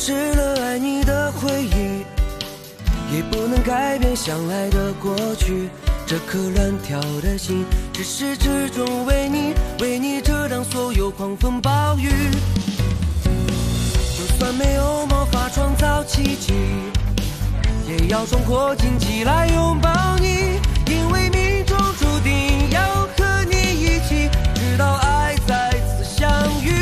失了爱你的回忆，也不能改变相爱的过去。这颗乱跳的心，至始至终为你遮挡所有狂风暴雨。就算没有魔法创造奇迹，也要冲破荆棘来拥抱你，因为命中注定要和你一起，直到爱再次相遇。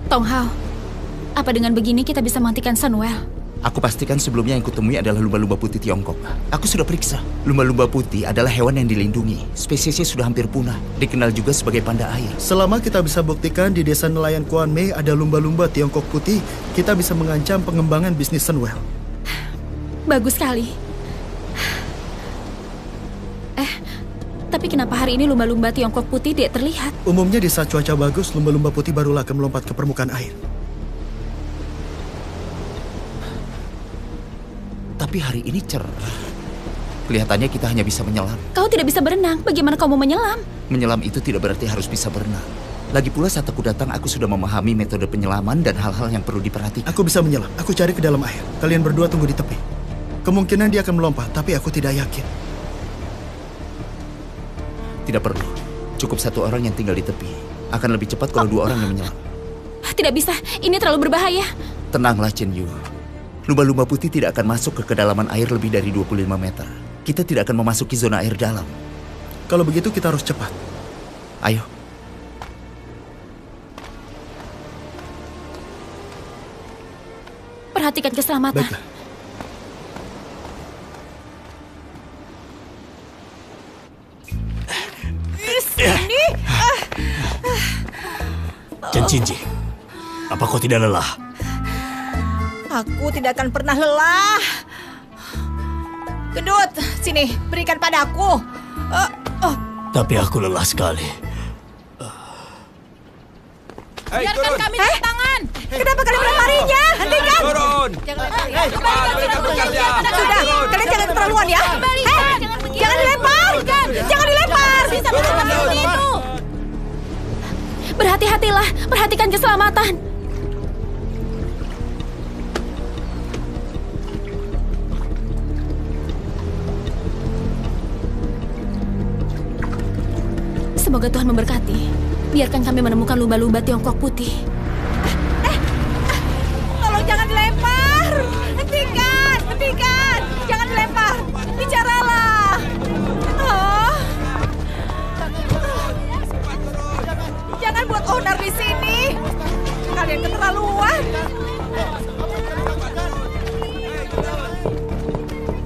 Tong Hao, apa dengan begini kita bisa menghentikan Sunwell? Aku pastikan sebelumnya yang kutemui adalah lumba-lumba putih Tiongkok. Aku sudah periksa. Lumba-lumba putih adalah hewan yang dilindungi. Spesiesnya sudah hampir punah. Dikenal juga sebagai panda air. Selama kita bisa buktikan di desa nelayan Kuan Mei ada lumba-lumba Tiongkok putih, kita bisa mengancam pengembangan bisnis Sunwell. Bagus sekali. Tapi kenapa hari ini lumba-lumba Tiongkok putih tidak terlihat? Umumnya di saat cuaca bagus, lumba-lumba putih barulah akan melompat ke permukaan air. Tapi hari ini cerah. Kelihatannya kita hanya bisa menyelam. Kau tidak bisa berenang, bagaimana kau mau menyelam? Menyelam itu tidak berarti harus bisa berenang. Lagi pula saat aku datang, aku sudah memahami metode penyelaman dan hal-hal yang perlu diperhatikan. Aku bisa menyelam, aku cari ke dalam air. Kalian berdua tunggu di tepi. Kemungkinan dia akan melompat, tapi aku tidak yakin. Tidak perlu. Cukup satu orang yang tinggal di tepi. Akan lebih cepat kalau dua orang yang menyelam. Tidak bisa, ini terlalu berbahaya. Tenanglah, Chen Yu. Lumba-lumba putih tidak akan masuk ke kedalaman air lebih dari 25 meter. Kita tidak akan memasuki zona air dalam. Kalau begitu kita harus cepat. Ayo. Perhatikan keselamatan. Baiklah. Chen Qingji, apa kau tidak lelah? Aku tidak akan pernah lelah. Gendut, sini, berikan padaku. Tapi aku lelah sekali. Biarkan kami turun tangan. Kenapa kalian melemparinya? Hentikan. Turun. Sudah, kalian jangan keterlaluan ya. Jangan dilempar. Jangan dilempar. Bisa melakukan seperti itu. Berhati-hatilah, perhatikan keselamatan. Semoga Tuhan memberkati. Biarkan kami menemukan lumba-lumba Tiongkok putih. Tolong jangan dilempar. Hentikan, hentikan. Jangan dilempar. Bicaralah. Jangan buat onar di sini. Kalian keterlaluan.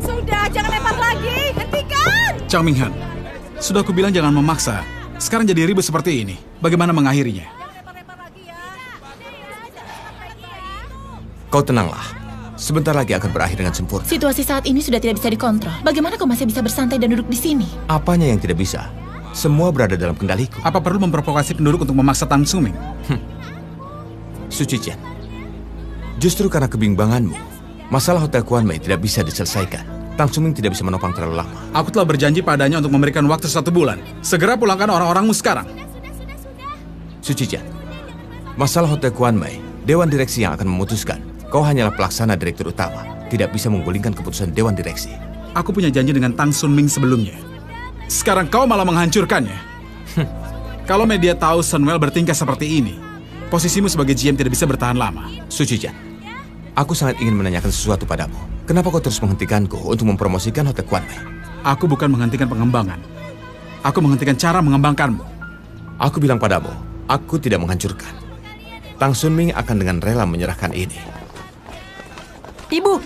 Sudah, jangan lempar lagi. Hentikan. Chao Minghan, sudah aku bilang jangan memaksa. Sekarang jadi ribut seperti ini. Bagaimana mengakhirinya? Kau tenanglah. Sebentar lagi akan berakhir dengan sempurna. Situasi saat ini sudah tidak bisa dikontrol. Bagaimana kau masih bisa bersantai dan duduk di sini? Apanya yang tidak bisa? Semua berada dalam kendaliku. Apa perlu memprovokasi penduduk untuk memaksa Tang Suming? Su Qijian, justru karena kebimbanganmu, masalah Hotel Kuan Mei tidak bisa diselesaikan. Tang Suming tidak bisa menopang terlalu lama. Aku telah berjanji padanya untuk memberikan waktu 1 bulan. Segera pulangkan orang-orangmu sekarang. Su Qijian, masalah Hotel Kuan Mei, Dewan Direksi yang akan memutuskan. Kau hanyalah pelaksana direktur utama, tidak bisa menggulingkan keputusan Dewan Direksi. Aku punya janji dengan Tang Sunming sebelumnya. Sekarang kau malah menghancurkannya. Kalau media tahu Sunwell bertingkah seperti ini, posisimu sebagai GM tidak bisa bertahan lama. Su Qijian, aku sangat ingin menanyakan sesuatu padamu. Kenapa kau terus menghentikanku untuk mempromosikan Hotel Kuan Mei? Aku bukan menghentikan pengembangan. aku menghentikan cara mengembangkanmu. Aku bilang padamu, aku tidak menghancurkan. Tang Sunming akan dengan rela menyerahkan ini. Ibu,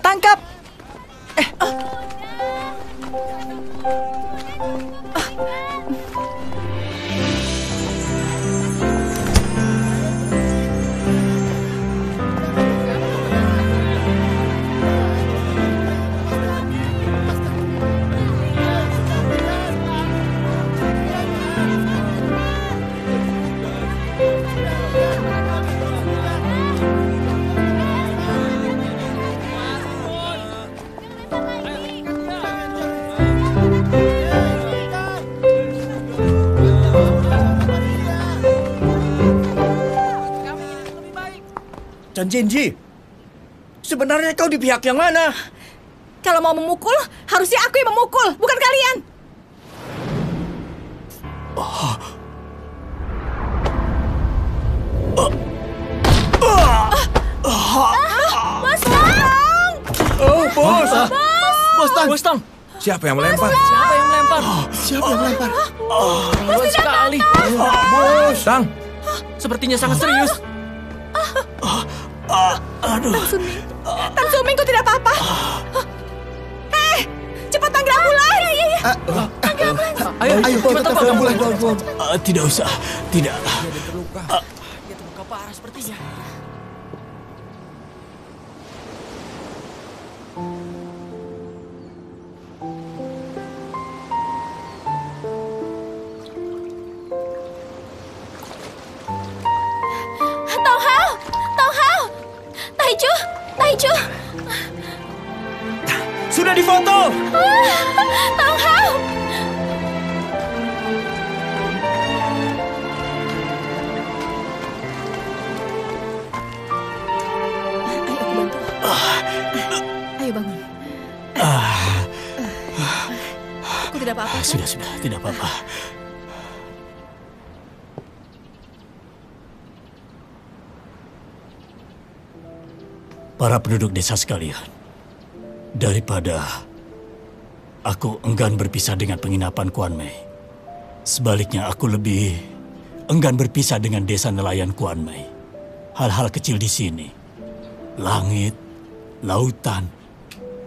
tangkap! Chan Jinji, sebenarnya kau di pihak yang mana? Kalau mau memukul, harusnya aku yang memukul, bukan kalian. Bos Tang! Oh, bos! Bos Tang! Siapa yang melempar? Siapa yang melempar? Siapa yang melempar? Kuat sekali. Bos! Tang! Sepertinya sangat serius. Tang Sunming, kau tidak apa-apa? Cepat panggil ambulan! Ayo, cepat telepon ambulan. Tidak usah, tidak. Dia terluka parah sepertinya. Taiju! Sudah difoto! Tong Hao! Ayo bangun. Aku tidak apa-apa. Sudah, tidak apa-apa. Para penduduk desa sekalian, daripada aku enggan berpisah dengan penginapan Kuan Mei, sebaliknya aku lebih enggan berpisah dengan desa nelayan Kuan Mei. Hal-hal kecil di sini, langit, lautan,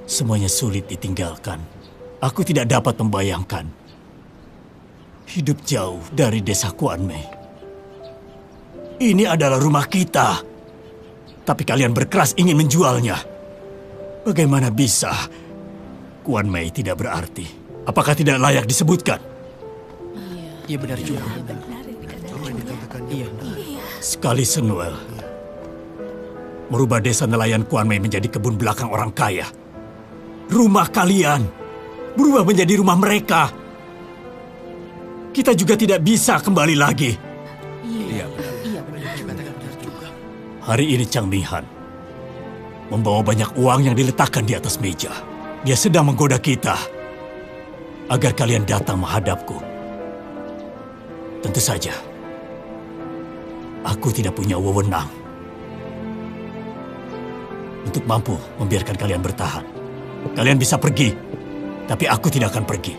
semuanya sulit ditinggalkan. Aku tidak dapat membayangkan hidup jauh dari desa Kuan Mei. Ini adalah rumah kita. Tapi kalian berkeras ingin menjualnya. Bagaimana bisa Kuan Mei tidak berarti? Apakah tidak layak disebutkan? Iya benar juga. Iya. Sekali Senwell merubah desa nelayan Kuan Mei menjadi kebun belakang orang kaya. Rumah kalian berubah menjadi rumah mereka. Kita juga tidak bisa kembali lagi. Hari ini Chang Minghan membawa banyak uang yang diletakkan di atas meja. Dia sedang menggoda kita agar kalian datang menghadapku. Tentu saja, aku tidak punya wewenang untuk mampu membiarkan kalian bertahan. Kalian bisa pergi, tapi aku tidak akan pergi.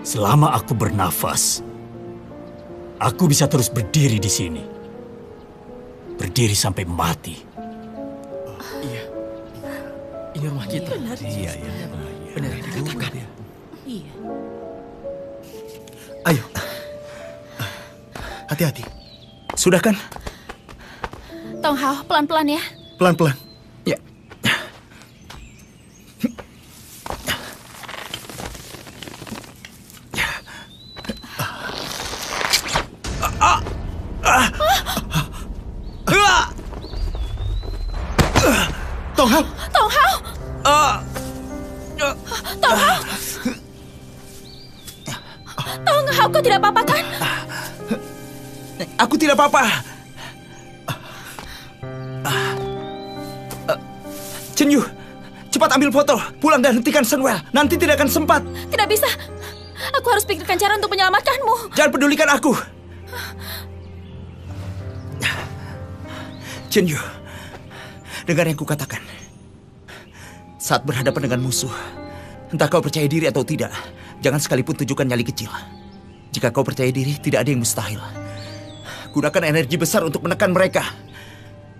Selama aku bernafas, aku bisa terus berdiri di sini. Berdiri sampai mati. Iya. Ini rumah kita. Iya. Benar dikatakan. Iya. Ayo. Hati-hati. Sudah kan? Tong Hao, pelan-pelan ya. Pelan-pelan. Ya. Tong Hao! Tong Hao! Tong Hao! Tong Hao, kau tidak apa-apa kan? Aku tidak apa-apa. Chen Yu, cepat ambil foto. Pulang dan hentikan Senwell. Nanti tidak akan sempat. Tidak bisa. Aku harus pikirkan cara untuk menyelamatkanmu. Jangan pedulikan aku. Chen Yu, dengar yang kukatakan. Saat berhadapan dengan musuh, entah kau percaya diri atau tidak, Jangan sekalipun tunjukkan nyali kecil. Jika kau percaya diri, tidak ada yang mustahil. Gunakan energi besar untuk menekan mereka.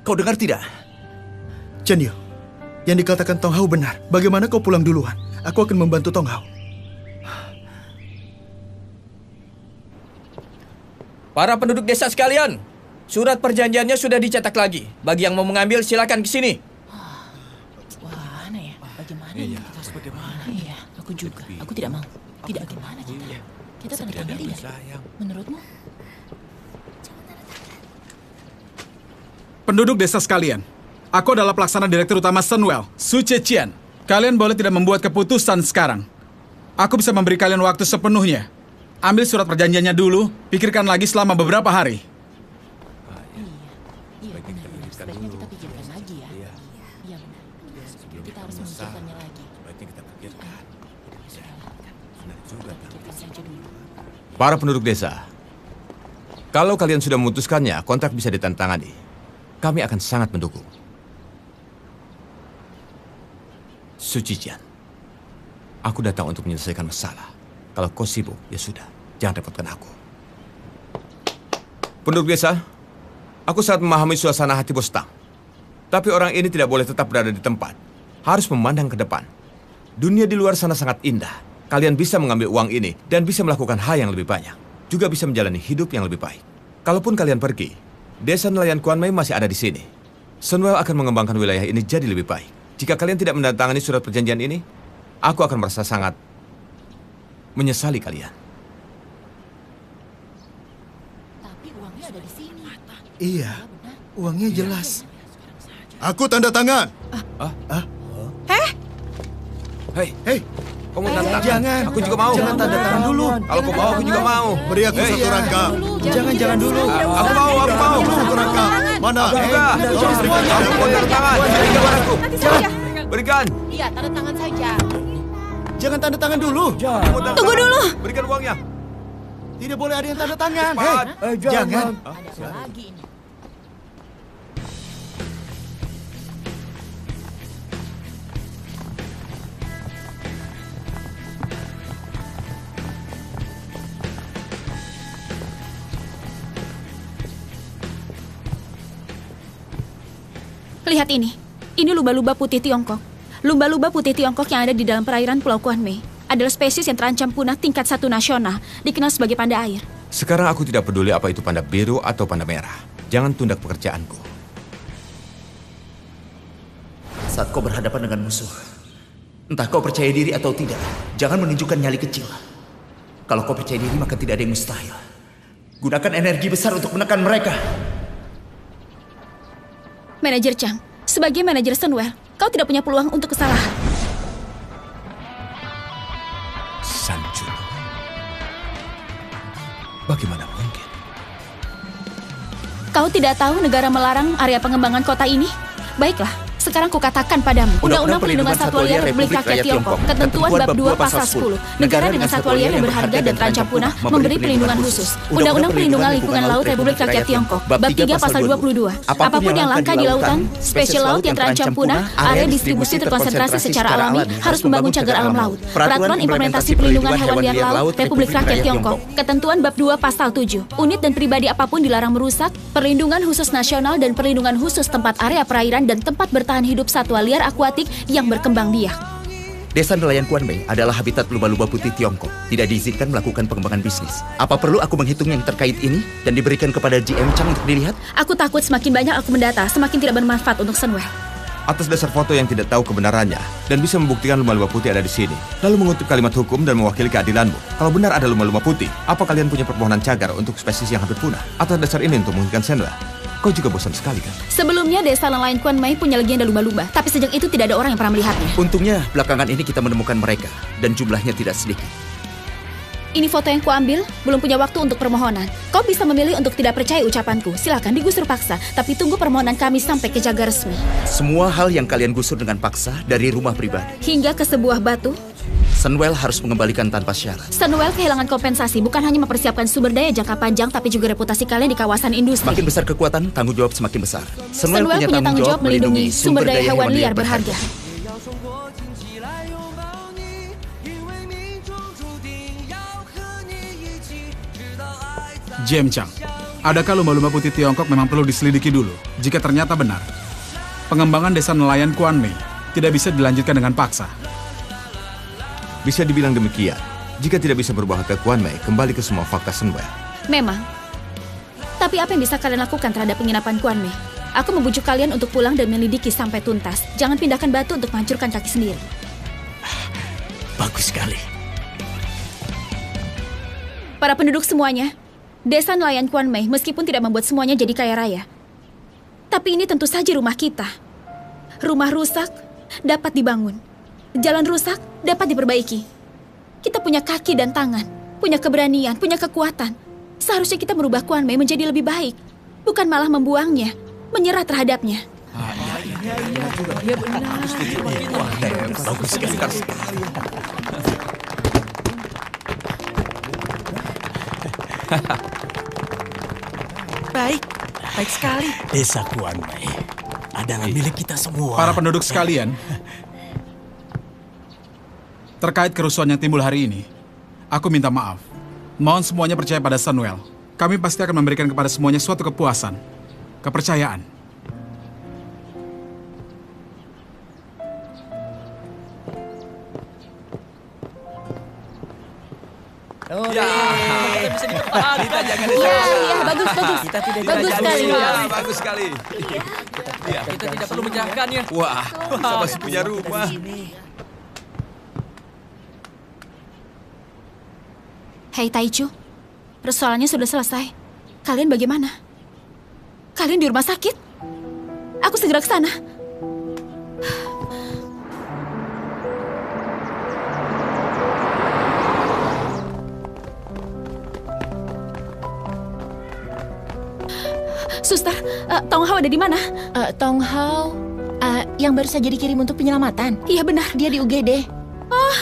Kau dengar tidak? Chen Yu, yang dikatakan Tong Hao benar. Bagaimana kau pulang duluan? Aku akan membantu Tong Hao. Para penduduk desa sekalian, surat perjanjiannya sudah dicetak lagi. Bagi yang mau mengambil, silakan ke sini. Bagaimana ya? Bagaimana ini? Bagaimana? Iya, aku juga. Aku tidak mau. Tidak, bagaimana kita? Kita tanda tangan tidak? Menurutmu? Penduduk desa sekalian, aku adalah pelaksana direktur utama Sunwell, Su Zhejian. Kalian boleh tidak membuat keputusan sekarang. Aku bisa memberi kalian waktu sepenuhnya. Ambil surat perjanjiannya dulu, pikirkan lagi selama beberapa hari. Iya, benar. Sebaiknya kita pikirkan lagi ya. Iya, benar. Kita harus memikirkannya lagi. Pikirkan saja dulu. Para penduduk desa, kalau kalian sudah memutuskannya, kontrak bisa ditandatangani. Kami akan sangat mendukung. Su Zhejian, aku datang untuk menyelesaikan masalah. Kalau kau sibuk, ya sudah. Jangan repotkan aku. Penduduk desa, aku sangat memahami suasana hati Bos Tang. Tapi orang ini tidak boleh tetap berada di tempat. Harus memandang ke depan. Dunia di luar sana sangat indah. Kalian bisa mengambil uang ini dan bisa melakukan hal yang lebih banyak. Juga bisa menjalani hidup yang lebih baik. Kalaupun kalian pergi, desa nelayan Kuanmei masih ada di sini. Sunwell akan mengembangkan wilayah ini jadi lebih baik. Jika kalian tidak menandatangani surat perjanjian ini, aku akan merasa sangat menyesali kalian. Tapi uangnya ada di sini. Iya, uangnya jelas. Aku tanda tangan. Hei, kau mau tanda tangan? Jangan. Aku juga mau. Jangan tanda tangan dulu. Kalau kau mau, aku juga mau. Beri aku satu rangka. Jangan dulu. Aku mau. Satu rangka. Mana? Aku juga. Aku mau tanda tangan. Berikan aku. Berikan. Iya, tanda tangan saja. Jangan tanda tangan dulu. Tunggu dulu. Berikan uangnya. Tidak boleh ada yang tanda tangan. Cepat. Jangan. Ada apa lagi ini? Lihat ini. Ini lumba-lumba putih Tiongkok. Lumba-lumba putih Tiongkok yang ada di dalam perairan Pulau Kuanmei adalah spesies yang terancam punah tingkat 1 nasional, dikenal sebagai panda air. Sekarang aku tidak peduli apa itu panda biru atau panda merah. Jangan tunda pekerjaanku. Saat kau berhadapan dengan musuh, entah kau percaya diri atau tidak, jangan menunjukkan nyali kecil. Kalau kau percaya diri, maka tidak ada yang mustahil. Gunakan energi besar untuk menekan mereka. Manajer Chang, sebagai manajer Sunwell, kau tidak punya peluang untuk kesalahan. Sanjun. Bagaimana mungkin? Kau tidak tahu negara melarang area pengembangan kota ini? Baiklah, sekarang kukatakan padamu. Undang-Undang Perlindungan Satwa Liar Republik Rakyat Tiongkok, Ketentuan Bab 2 Pasal 10. Negara dengan satwa liar yang berharga dan terancam punah memberi perlindungan khusus. Undang-Undang Perlindungan Lingkungan Laut Republik Rakyat Tiongkok, Bab 3 Pasal 22. Apapun yang langka di lautan, spesies laut yang terancam punah, area distribusi terkonsentrasi secara alami, harus membangun cagar alam laut. Peraturan Implementasi Perlindungan Hewan Liar Laut Republik Rakyat Tiongkok, Ketentuan Bab 2 Pasal 7. Unit dan pribadi apapun dilarang merusak, perlindungan khusus nasional dan perlindungan khusus tempat area perairan dan tempat bertahan hidup satwa liar akuatik yang berkembang biak. Desa nelayan Kuanmei adalah habitat lumba-lumba putih Tiongkok. Tidak diizinkan melakukan pengembangan bisnis. Apa perlu aku menghitung yang terkait ini dan diberikan kepada GM Chang untuk dilihat? Aku takut semakin banyak aku mendata, semakin tidak bermanfaat untuk Sunwell. Atas dasar foto yang tidak tahu kebenarannya dan bisa membuktikan lumba-lumba putih ada di sini, lalu mengutip kalimat hukum dan mewakili keadilanmu. Kalau benar ada lumba-lumba putih, apa kalian punya permohonan cagar untuk spesies yang hampir punah? Atas dasar ini untuk menghentikan Sunwell? Kau juga bosan sekali kan? Sebelumnya desa nelayan Kuanmei punya legenda lumba-lumba, tapi sejak itu tidak ada orang yang pernah melihatnya. Untungnya belakangan ini kita menemukan mereka dan jumlahnya tidak sedikit. Ini foto yang kuambil, belum punya waktu untuk permohonan. Kau bisa memilih untuk tidak percaya ucapanku. Silakan digusur paksa, tapi tunggu permohonan kami sampai ke jaga resmi. Semua hal yang kalian gusur dengan paksa dari rumah pribadi. Hingga ke sebuah batu, Sunwell harus mengembalikan tanpa syarat. Sunwell kehilangan kompensasi bukan hanya mempersiapkan sumber daya jangka panjang, tapi juga reputasi kalian di kawasan industri. Semakin besar kekuatan, tanggung jawab semakin besar. Sunwell punya tanggung jawab melindungi sumber daya hewan liar berharga. James Chang, adakah lumba-lumba putih Tiongkok memang perlu diselidiki dulu? Jika ternyata benar, pengembangan desa nelayan Kuan Mei tidak bisa dilanjutkan dengan paksa. Bisa dibilang demikian. Jika tidak bisa berubah ke Kuan Mei, kembali ke semua fakta Sunwell. Memang. Tapi apa yang bisa kalian lakukan terhadap penginapan Kuan Mei? Aku membujuk kalian untuk pulang dan menyelidiki sampai tuntas. Jangan pindahkan batu untuk menghancurkan kaki sendiri. Bagus sekali. Para penduduk semuanya, desa nelayan Kuan Mei meskipun tidak membuat semuanya jadi kaya raya, tapi ini tentu saja rumah kita. Rumah rusak dapat dibangun. Jalan rusak dapat diperbaiki. Kita punya kaki dan tangan, punya keberanian, punya kekuatan. Seharusnya kita merubah Kuan Mei menjadi lebih baik, bukan malah membuangnya, menyerah terhadapnya. Iya benar. Bagus sekali. Baik sekali. Desa Kuan Mei adalah milik kita semua. Para penduduk sekalian, terkait kerusuhan yang timbul hari ini, aku minta maaf. Mohon semuanya percaya pada Sunwell. Kami pasti akan memberikan kepada semuanya suatu kepuasan, kepercayaan. Iya, bagus. Kita tidak Bagus sekali. Bagus sekali. Kita tidak perlu menyerahkannya. Wah, saya masih punya rumah. Hei Taichu, persoalannya sudah selesai. Kalian bagaimana? Kalian di rumah sakit? Aku segera ke sana. Suster, Tong Hao ada di mana? Tong Hao, yang baru saja dikirim untuk penyelamatan. Iya benar. Dia di UGD. Oh.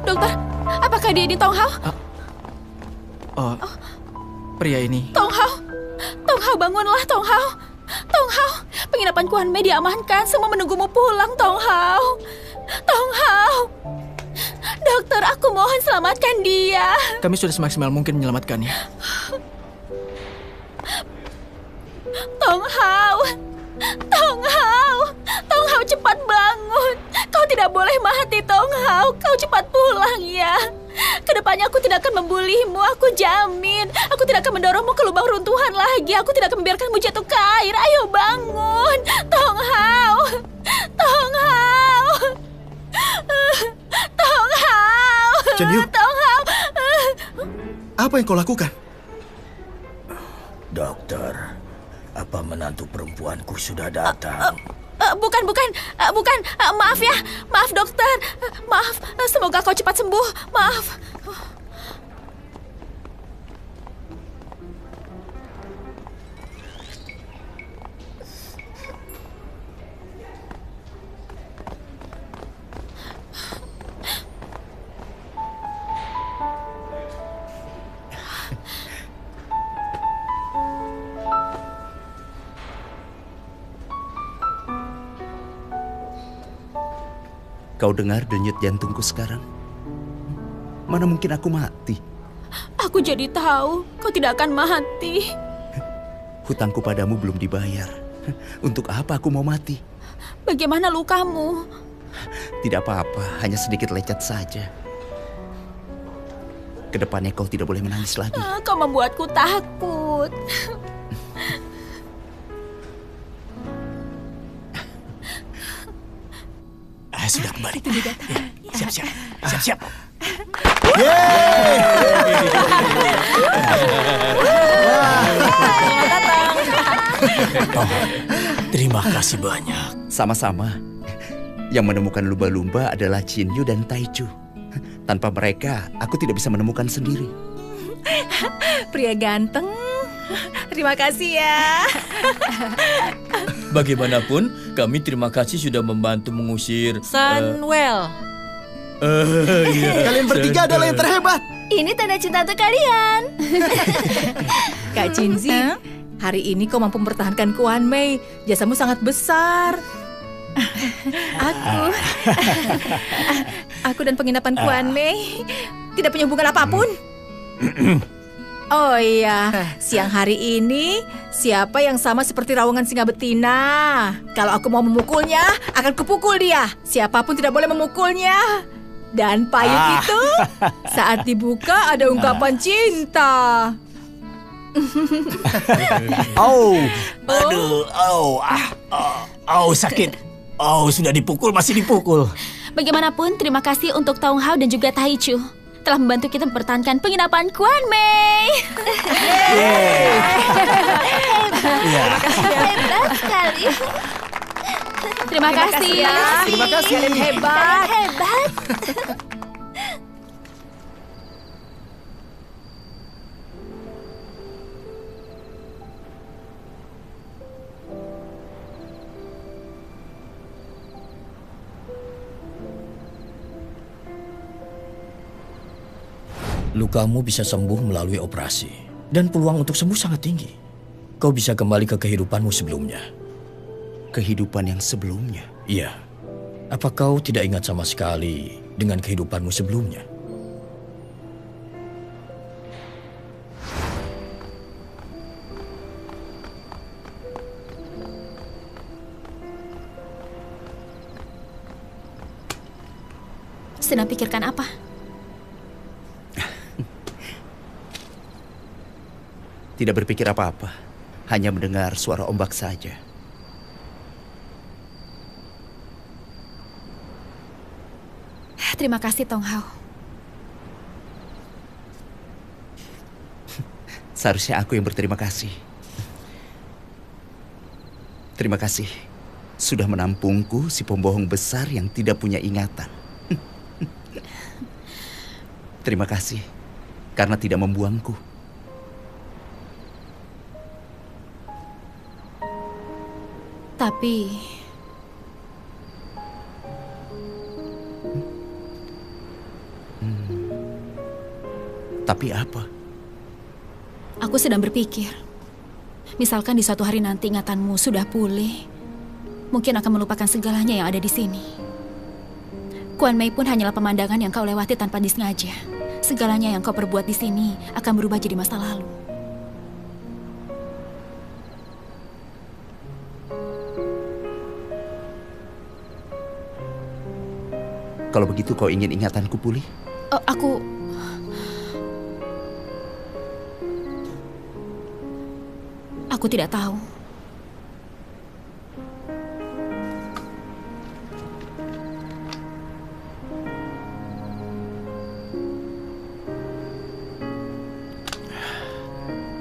Dokter, apakah dia di Tong Hao? Pria ini. Tong Hao, bangunlah Tong Hao. Tong Hao, penginapan Kuan Mei diamankan. Semua menunggumu pulang, Tong Hao. Tong Hao. Dokter, aku mohon selamatkan dia. Kami sudah semaksimal mungkin menyelamatkannya. Tong Hao. Tong Hao, cepat bangun. Kau tidak boleh mati, Tong Hao. Kau cepat pulang ya. Kedepannya aku tidak akan membulimu, aku jamin. Aku tidak akan mendorongmu ke lubang runtuhan lagi. Aku tidak akan membiarkanmu jatuh ke air. Ayo bangun, Tong Hao. Tong Hao. Tong Hao. Chen Yu. Tong Hao. Apa yang kau lakukan? Dokter, apa menantu perempuanku sudah datang? Bukan. Maaf ya. Maaf, dokter. Maaf. Semoga kau cepat sembuh. Maaf. Kau dengar denyut jantungku sekarang? Mana mungkin aku mati? Aku jadi tahu kau tidak akan mati. Hutangku padamu belum dibayar. Untuk apa aku mau mati? Bagaimana lukamu? Tidak apa-apa, hanya sedikit lecet saja. Kedepannya kau tidak boleh menangis lagi. Kau membuatku takut. Sudah kembali. Siap. Terima kasih banyak. Sama-sama. Yang menemukan lumba-lumba adalah Chin Yu dan Taichu. Tanpa mereka, aku tidak bisa menemukan sendiri. Pria ganteng. Terima kasih ya. Bagaimanapun, kami terima kasih sudah membantu mengusir Sunwell. Kalian bertiga adalah yang terhebat. Ini tanda cinta untuk kalian. Kak Jinzi, hari ini kau mampu mempertahankan Kuan Mei. Jasamu sangat besar. Aku dan penginapan Kuan Mei tidak punya hubungan apapun. Oh iya, siang hari ini siapa yang sama seperti rawangan singa betina? Kalau aku mau memukulnya, akan kupukul dia. Siapapun tidak boleh memukulnya. Dan payung itu saat dibuka ada ungkapan cinta. Sakit. Sudah dipukul, masih dipukul. Bagaimanapun, terima kasih untuk Tong Hao dan juga Taichu telah membantu kita mempertahankan penginapan Kuan Mei. Hebat sekali. Terima kasih ya. Terima kasih. Kalian hebat. Lukamu bisa sembuh melalui operasi, dan peluang untuk sembuh sangat tinggi. Kau bisa kembali ke kehidupanmu sebelumnya. Kehidupan yang sebelumnya? Iya. Apa kau tidak ingat sama sekali dengan kehidupanmu sebelumnya? Sedang pikirkan apa? Tidak berpikir apa-apa, hanya mendengar suara ombak saja. Terima kasih, Tong Hao. Seharusnya aku yang berterima kasih. Terima kasih sudah menampungku, si pembohong besar yang tidak punya ingatan. Terima kasih karena tidak membuangku. Tapi... Tapi apa? Aku sedang berpikir. Misalkan di suatu hari nanti ingatanmu sudah pulih, mungkin akan melupakan segalanya yang ada di sini. Kuan Mei pun hanyalah pemandangan yang kau lewati tanpa disengaja. Segalanya yang kau perbuat di sini akan berubah jadi masa lalu. Kalau begitu kau ingin ingatanku pulih? Aku tidak tahu.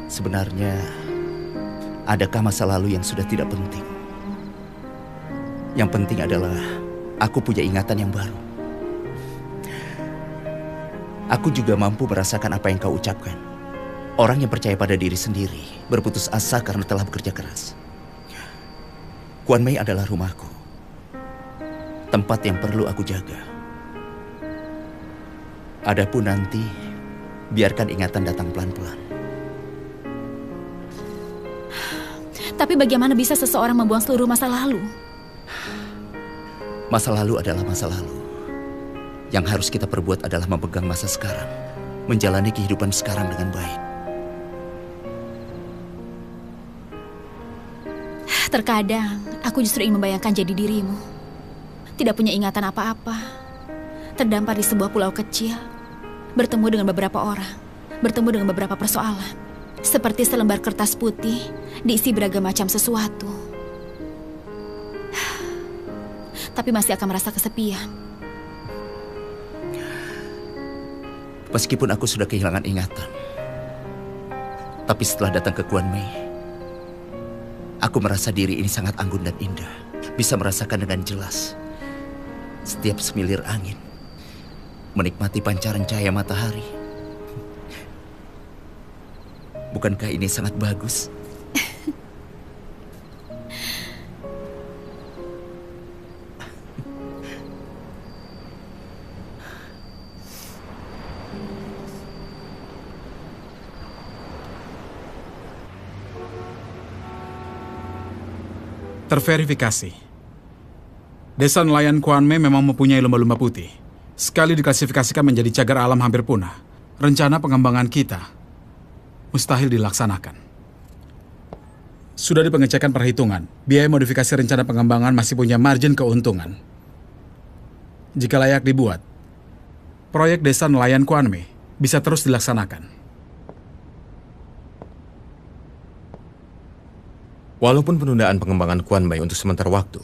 Sebenarnya, adakah masa lalu yang sudah tidak penting? Yang penting adalah aku punya ingatan yang baru. Aku juga mampu merasakan apa yang kau ucapkan. Orang yang percaya pada diri sendiri berputus asa karena telah bekerja keras. Kuan Mei adalah rumahku. Tempat yang perlu aku jaga. Adapun nanti, biarkan ingatan datang pelan-pelan. Tapi bagaimana bisa seseorang membuang seluruh masa lalu? Masa lalu adalah masa lalu. Yang harus kita perbuat adalah memegang masa sekarang. Menjalani kehidupan sekarang dengan baik. Terkadang, aku justru ingin membayangkan jadi dirimu. Tidak punya ingatan apa-apa. Terdampar di sebuah pulau kecil. Bertemu dengan beberapa orang. Bertemu dengan beberapa persoalan. Seperti selembar kertas putih, diisi beragam macam sesuatu. Tapi masih akan merasa kesepian. Meskipun aku sudah kehilangan ingatan. Tapi setelah datang ke Kuan Mei, aku merasa diri ini sangat anggun dan indah. Bisa merasakan dengan jelas setiap semilir angin. Menikmati pancaran cahaya matahari. Bukankah ini sangat bagus? Terverifikasi. Desa nelayan Kuan Mei memang mempunyai lumba-lumba putih. Sekali diklasifikasikan menjadi cagar alam hampir punah. Rencana pengembangan kita mustahil dilaksanakan. Sudah di pengecekan perhitungan, biaya modifikasi rencana pengembangan masih punya margin keuntungan. Jika layak dibuat, proyek desa nelayan Kuan Mei bisa terus dilaksanakan. Walaupun penundaan pengembangan Kuan Mei untuk sementara waktu,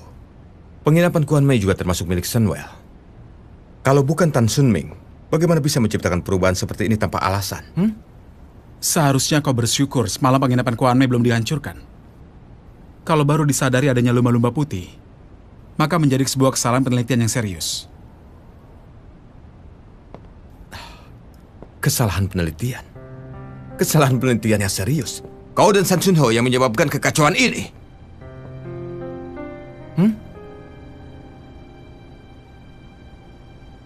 penginapan Kuan Mei juga termasuk milik Sunwell. Kalau bukan Tan Sun Ming, bagaimana bisa menciptakan perubahan seperti ini tanpa alasan? Seharusnya kau bersyukur semalam penginapan Kuan Mei belum dihancurkan. Kalau baru disadari adanya lumba-lumba putih, maka menjadi sebuah kesalahan penelitian yang serius. Kesalahan penelitian? Kesalahan penelitian yang serius? Kau dan San Chun Ho yang menyebabkan kekacauan ini?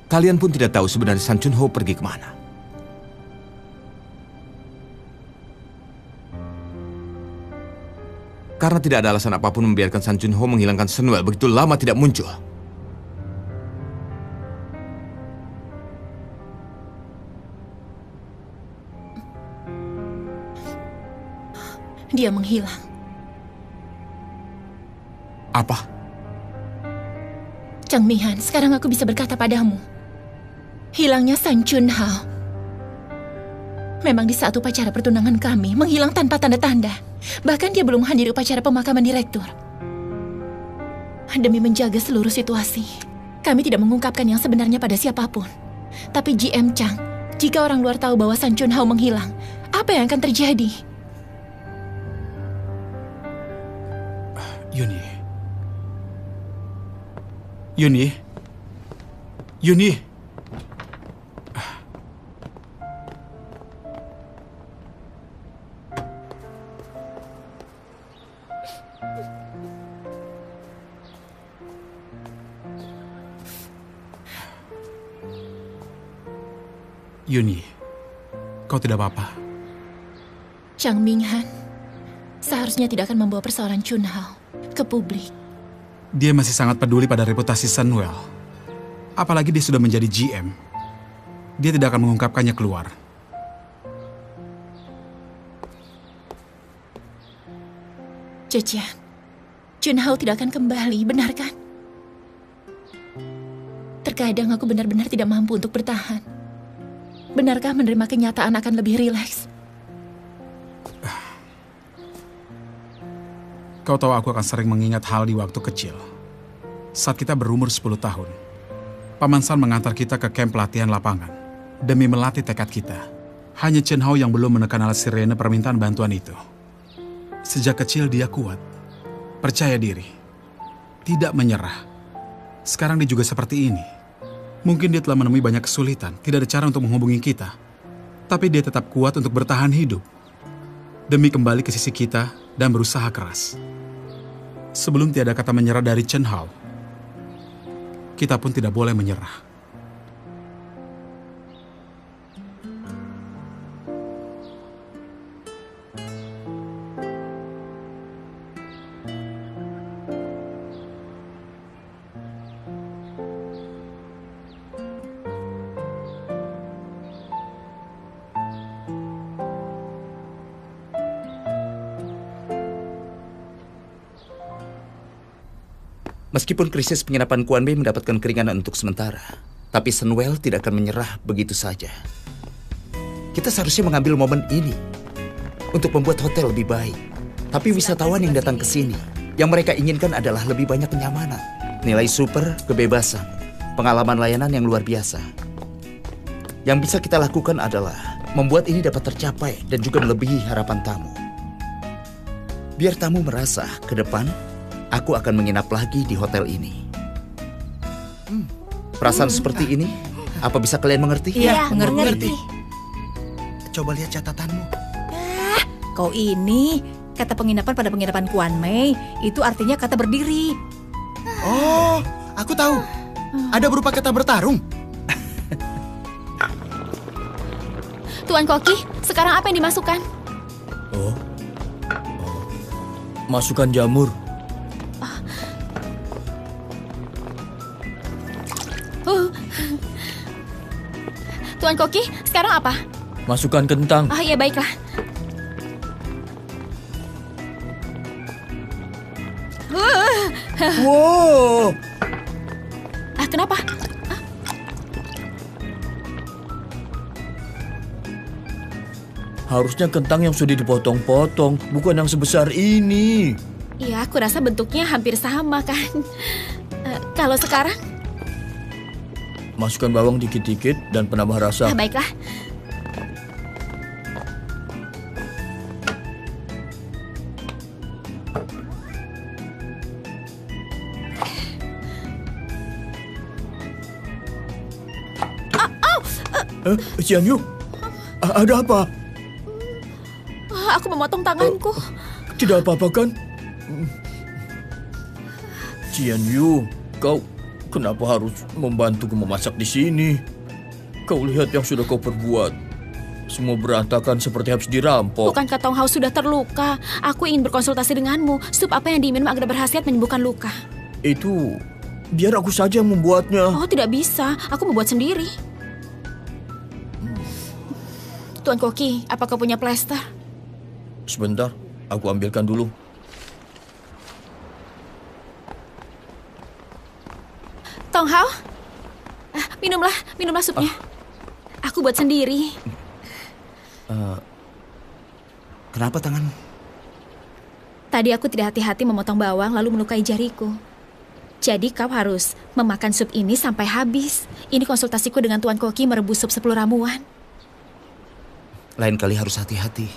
Kalian pun tidak tahu sebenarnya San Chun Ho pergi kemana. Karena tidak ada alasan apapun membiarkan San Chun Ho menghilangkan Sunwell begitu lama tidak muncul. Dia menghilang. Apa? Chang Minghan, sekarang aku bisa berkata padamu. Hilangnya San Chun Ho memang di saat upacara pertunangan kami menghilang tanpa tanda-tanda. Bahkan dia belum hadir upacara pemakaman direktur. Demi menjaga seluruh situasi, kami tidak mengungkapkan yang sebenarnya pada siapapun. Tapi GM Chang, jika orang luar tahu bahwa San Chun Ho menghilang, apa yang akan terjadi? Yuni. Yuni, kau tidak apa-apa. Chang Minghan seharusnya tidak akan membawa persoalan Chun Ho ke publik. Dia masih sangat peduli pada reputasi Sunwell. Apalagi dia sudah menjadi GM. Dia tidak akan mengungkapkannya keluar. Zhejian, Chun Ho tidak akan kembali, benar kan? Terkadang aku benar-benar tidak mampu untuk bertahan. Benarkah menerima kenyataan akan lebih rileks? Kau tahu aku akan sering mengingat hal di waktu kecil. Saat kita berumur 10 tahun, Paman San mengantar kita ke kamp latihan lapangan demi melatih tekad kita. Hanya Chen Hao yang belum menekan alat sirene permintaan bantuan itu. Sejak kecil dia kuat, percaya diri, tidak menyerah. Sekarang dia juga seperti ini. Mungkin dia telah menemui banyak kesulitan, tidak ada cara untuk menghubungi kita. Tapi dia tetap kuat untuk bertahan hidup. Demi kembali ke sisi kita dan berusaha keras. Sebelum tiada kata menyerah dari Chen Hao, kita pun tidak boleh menyerah. Meskipun krisis penginapan Kuan Mei mendapatkan keringanan untuk sementara, tapi Sunwell tidak akan menyerah begitu saja. Kita seharusnya mengambil momen ini untuk membuat hotel lebih baik. Tapi wisatawan yang datang ke sini, yang mereka inginkan adalah lebih banyak kenyamanan, nilai super, kebebasan, pengalaman layanan yang luar biasa. Yang bisa kita lakukan adalah membuat ini dapat tercapai dan juga melebihi harapan tamu. Biar tamu merasa ke depan, aku akan menginap lagi di hotel ini. Perasaan seperti ini, apa bisa kalian mengerti? Iya, mengerti. Coba lihat catatanmu. Kau ini, kata penginapan pada penginapan Kuan Mei, itu artinya kata berdiri. Oh, aku tahu. Ada berupa kata bertarung. Tuan Koki, sekarang apa yang dimasukkan? Masukkan jamur. Tuan Koki, sekarang apa? Masukkan kentang. Ah, ya baiklah. Wow. Kenapa? Harusnya kentang yang sudah dipotong-potong, bukan yang sebesar ini. Iya, aku rasa bentuknya hampir sama kan. Kalau sekarang? Masukkan bawang dikit-dikit dan penambah rasa. Baiklah. Xian Yu, ada apa? Aku memotong tanganku. Tidak apa-apa kan? Xian Yu, kau kenapa harus membantuku memasak di sini? Kau lihat yang sudah kau perbuat. Semua berantakan seperti habis dirampok. Bukankah Tong Hao sudah terluka? Aku ingin berkonsultasi denganmu. Sup apa yang diminum agar berkhasiat menyembuhkan luka? Itu biar aku saja yang membuatnya. Oh, tidak bisa. Aku membuat sendiri. Tuan Koki, apakah punya plester? Sebentar, aku ambilkan dulu. Tong Hao, minumlah supnya. Aku buat sendiri. Kenapa tanganmu? Tadi aku tidak hati-hati memotong bawang lalu melukai jariku. Jadi kau harus memakan sup ini sampai habis. Ini konsultasiku dengan Tuan Koki merebus sup 10 ramuan. Lain kali harus hati-hati.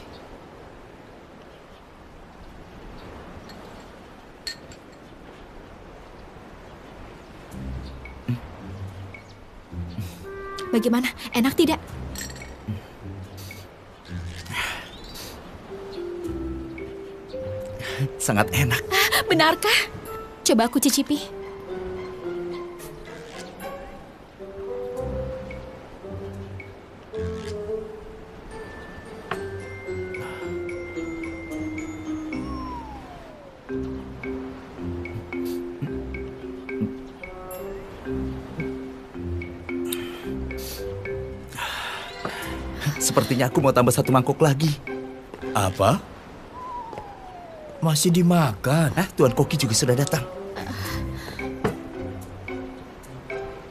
Bagaimana? Enak tidak? Sangat enak. Benarkah? Coba aku cicipi. Sepertinya aku mau tambah 1 mangkok lagi. Apa? Masih dimakan? Tuan Koki juga sudah datang.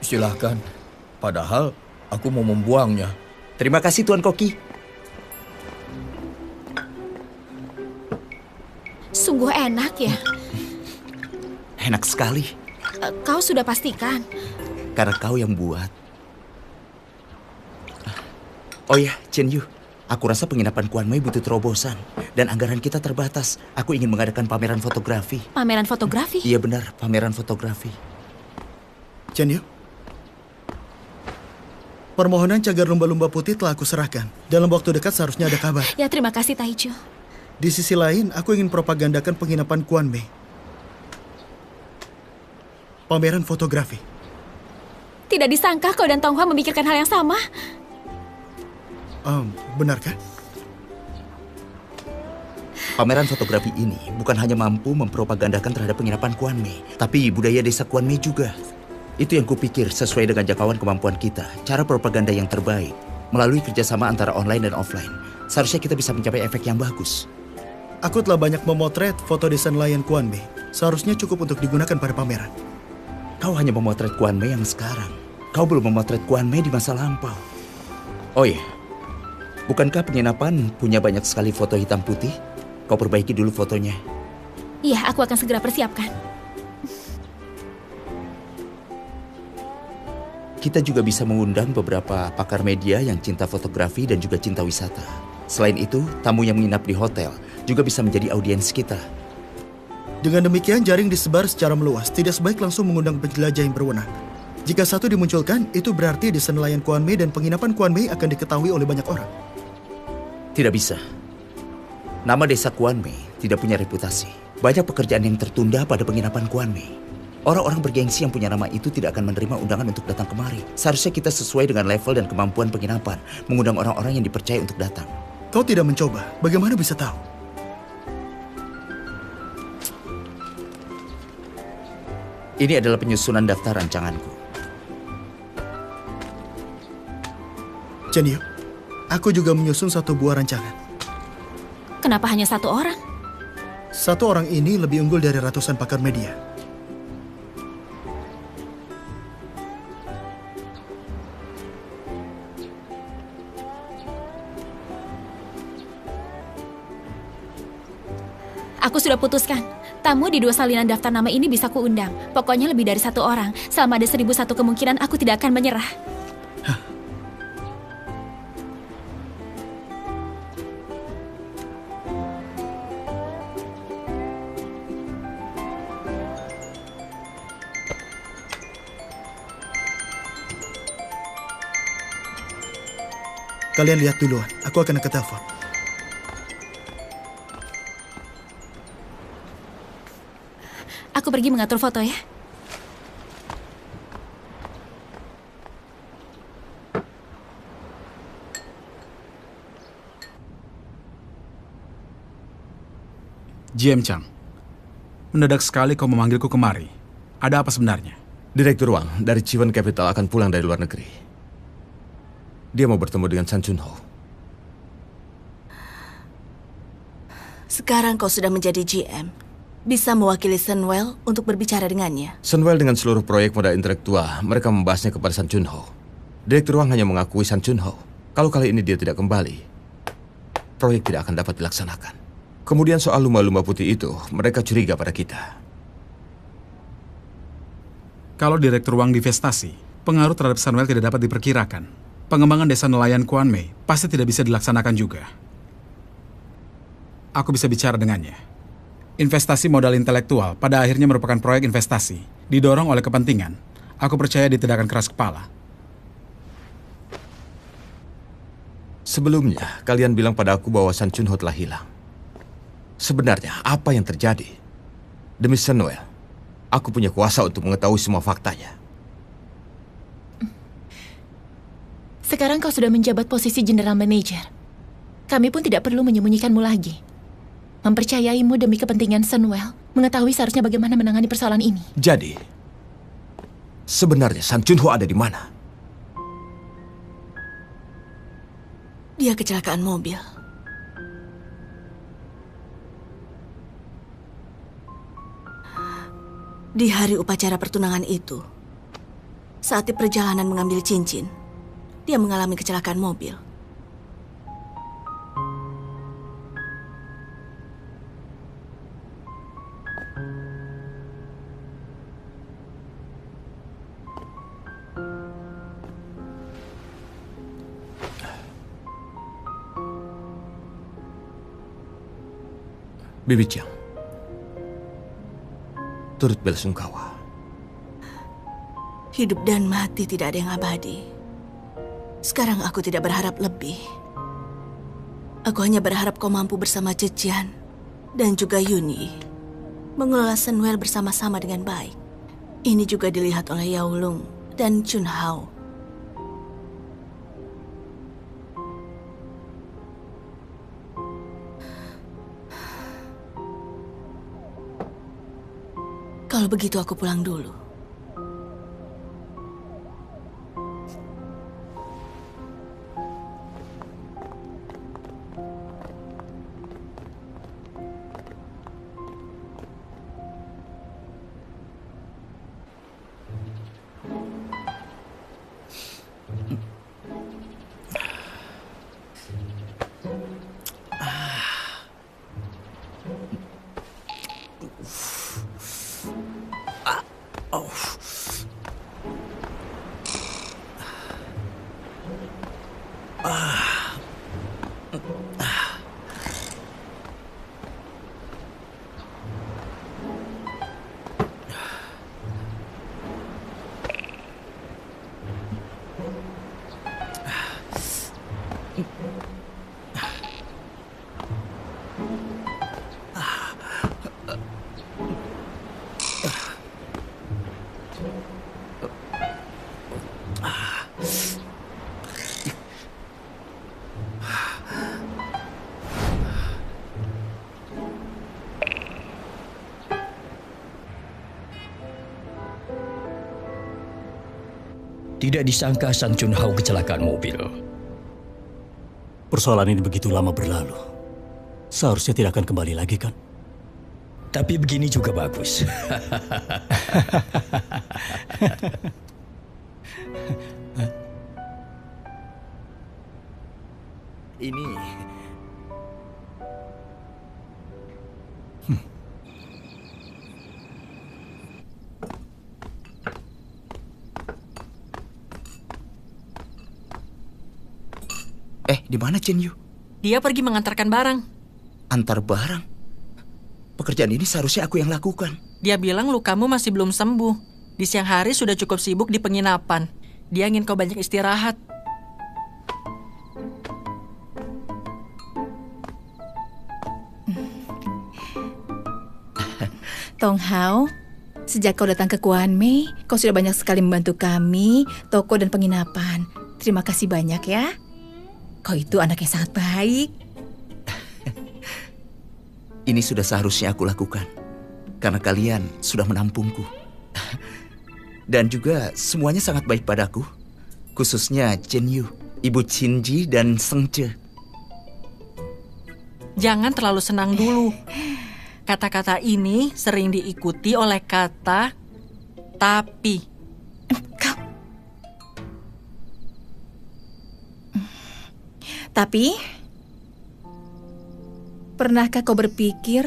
Silahkan. Padahal aku mau membuangnya. Terima kasih Tuan Koki. Sungguh enak ya? Enak sekali. Kau sudah pastikan? Karena kau yang buat. Oh ya, Chen Yu. Aku rasa penginapan Kuan Mei butuh terobosan. Dan anggaran kita terbatas. Aku ingin mengadakan pameran fotografi. Pameran fotografi? Iya benar, pameran fotografi. Chen Yu. Permohonan cagar lumba-lumba putih telah aku serahkan. Dalam waktu dekat seharusnya ada kabar. Ya, terima kasih Taichu. Di sisi lain, aku ingin propagandakan penginapan Kuan Mei. Pameran fotografi. Tidak disangka kau dan Tong Hua memikirkan hal yang sama. Benarkah? Pameran fotografi ini bukan hanya mampu mempropagandakan terhadap penginapan Kuan Mei, tapi budaya desa Kuan Mei juga. Itu yang kupikir sesuai dengan jangkauan kemampuan kita. Cara propaganda yang terbaik melalui kerjasama antara online dan offline. Seharusnya kita bisa mencapai efek yang bagus. Aku telah banyak memotret foto desa nelayan Kuan Mei. Seharusnya cukup untuk digunakan pada pameran. Kau hanya memotret Kuan Mei yang sekarang. Kau belum memotret Kuan Mei di masa lampau. Oh iya, bukankah penginapan punya banyak sekali foto hitam putih? Kau perbaiki dulu fotonya. Iya, aku akan segera persiapkan. Kita juga bisa mengundang beberapa pakar media yang cinta fotografi dan juga cinta wisata. Selain itu, tamu yang menginap di hotel juga bisa menjadi audiens kita. Dengan demikian, jaring disebar secara meluas. Tidak sebaik langsung mengundang penjelajah yang berwenang. Jika satu dimunculkan, itu berarti desa nelayan Kuan Mei dan penginapan Kuan Mei akan diketahui oleh banyak orang. Tidak bisa. Nama desa Kuan Mei tidak punya reputasi. Banyak pekerjaan yang tertunda pada penginapan Kuan Mei. Orang-orang bergengsi yang punya nama itu tidak akan menerima undangan untuk datang kemari. Seharusnya kita sesuai dengan level dan kemampuan penginapan, mengundang orang-orang yang dipercaya untuk datang. Kau tidak mencoba, bagaimana bisa tahu? Ini adalah penyusunan daftar rancanganku. Chen Yu, aku juga menyusun satu buah rancangan. Kenapa hanya satu orang? Satu orang ini lebih unggul dari ratusan pakar media. Aku sudah putuskan. Tamu di 2 salinan daftar nama ini bisa kuundang. Pokoknya lebih dari 1 orang. Selama ada 1001 kemungkinan, aku tidak akan menyerah. Kalian lihat duluan, aku akan angkat telepon. Aku pergi mengatur foto ya. GM Chang, mendadak sekali kau memanggilku kemari. Ada apa sebenarnya? Direktur Wang dari Chiwen Capital akan pulang dari luar negeri. Dia mau bertemu dengan San Chunho. Sekarang kau sudah menjadi GM. Bisa mewakili Sunwell untuk berbicara dengannya. Sunwell dengan seluruh proyek modal intelektual, mereka membahasnya kepada San Chunho. Direktur Wang hanya mengakui San Chunho. Kalau kali ini dia tidak kembali, proyek tidak akan dapat dilaksanakan. Kemudian soal lumba-lumba putih itu, mereka curiga pada kita. Kalau Direktur Wang divestasi, pengaruh terhadap Sunwell tidak dapat diperkirakan. Pengembangan desa nelayan Kuanmei pasti tidak bisa dilaksanakan juga. Aku bisa bicara dengannya. Investasi modal intelektual pada akhirnya merupakan proyek investasi, didorong oleh kepentingan. Aku percaya dia tidak akan keras kepala. Sebelumnya, kalian bilang pada aku bahwa San Chunho telah hilang. Sebenarnya, apa yang terjadi? Demi Sunwell, aku punya kuasa untuk mengetahui semua faktanya. Sekarang kau sudah menjabat posisi General Manager. Kami pun tidak perlu menyembunyikanmu lagi. Mempercayaimu demi kepentingan Sunwell, mengetahui seharusnya bagaimana menangani persoalan ini. Jadi, sebenarnya San Chunho ada di mana? Dia kecelakaan mobil. Di hari upacara pertunangan itu, saat di perjalanan mengambil cincin, dia mengalami kecelakaan mobil. Bibi Chang, turut belasungkawa. Hidup dan mati tidak ada yang abadi. Sekarang aku tidak berharap lebih. Aku hanya berharap kau mampu bersama Zhejian dan juga Yunyi mengelola Sunwell bersama-sama dengan baik. Ini juga dilihat oleh Yao Lung dan Chun Hao. Kalau begitu aku pulang dulu. Tidak disangka San Chunho kecelakaan mobil. Persoalan ini begitu lama berlalu. Seharusnya tidak akan kembali lagi, kan? Tapi begini juga bagus. Ini... di mana Chen Yu? Dia pergi mengantarkan barang. Antar barang? Pekerjaan ini seharusnya aku yang lakukan. Dia bilang lukamu masih belum sembuh. Di siang hari sudah cukup sibuk di penginapan. Dia ingin kau banyak istirahat. Tong Hao, sejak kau datang ke Kuanmei, kau sudah banyak sekali membantu kami, toko dan penginapan. Terima kasih banyak ya. Kau itu anak yang sangat baik. Ini sudah seharusnya aku lakukan. Karena kalian sudah menampungku. Dan juga semuanya sangat baik padaku. Khususnya Chen Yu, Ibu Qinji dan Seng Ce. Jangan terlalu senang dulu. Kata-kata ini sering diikuti oleh kata tapi. Tapi, pernahkah kau berpikir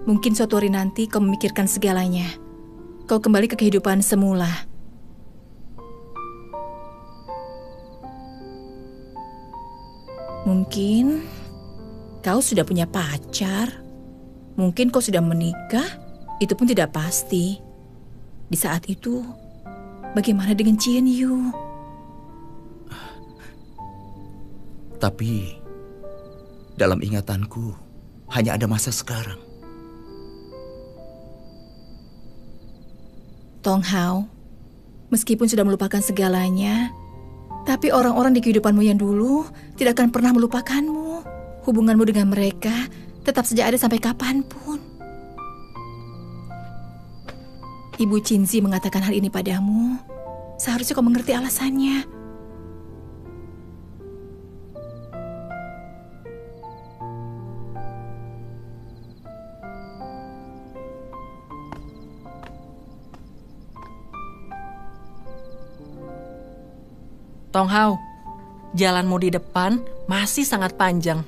mungkin suatu hari nanti kau memikirkan segalanya? Kau kembali ke kehidupan semula. Mungkin kau sudah punya pacar. Mungkin kau sudah menikah. Itu pun tidak pasti. Di saat itu, bagaimana dengan Chen Yu? Tapi, dalam ingatanku, hanya ada masa sekarang. Tong Hao, meskipun sudah melupakan segalanya, tapi orang-orang di kehidupanmu yang dulu tidak akan pernah melupakanmu. Hubunganmu dengan mereka tetap saja ada sampai kapanpun. Ibu Qinzi mengatakan hal ini padamu. Seharusnya kau mengerti alasannya. Tong Hao, jalanmu di depan masih sangat panjang.